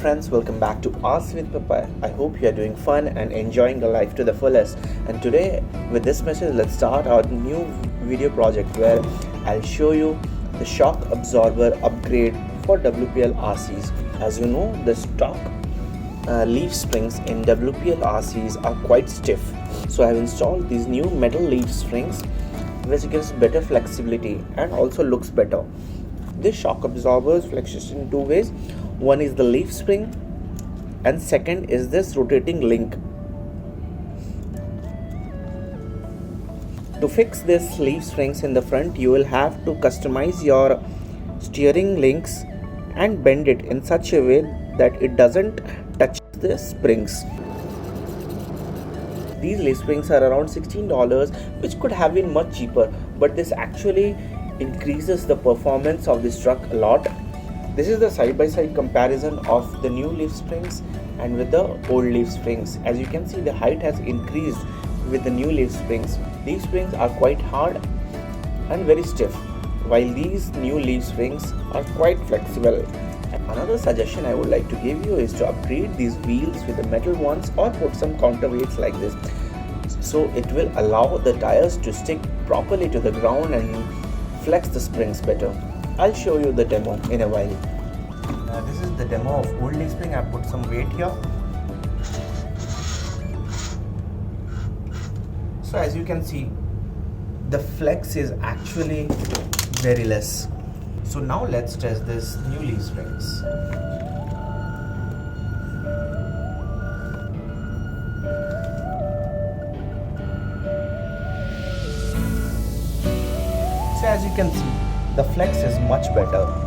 friends, welcome back to RC With Popeye. I hope you are doing fun and enjoying the life to the fullest. And today with this message, let's start our new video project where I'll show you the shock absorber upgrade for WPL RCs. As you know, the stock leaf springs in WPL RCs are quite stiff. So I have installed these new metal leaf springs which gives better flexibility and also looks better. This shock absorber flexes in two ways. One is the leaf spring and second is this rotating link. To fix this leaf springs in the front, you will have to customize your steering links and bend it in such a way that it doesn't touch the springs. These leaf springs are around $16, which could have been much cheaper, but this actually increases the performance of this truck a lot. This is the side-by-side comparison of the new leaf springs and with the old leaf springs. As you can see, the height has increased with the new leaf springs. These springs are quite hard and very stiff, while these new leaf springs are quite flexible. Another suggestion I would like to give you is to upgrade these wheels with the metal ones or put some counterweights like this, so it will allow the tires to stick properly to the ground and flex the springs better. I'll show you the demo in a while. This is the demo of old leaf spring. I put some weight here. So as you can see, the flex is actually very less. So now let's test this new leaf springs. So as you can see, the flex is much better.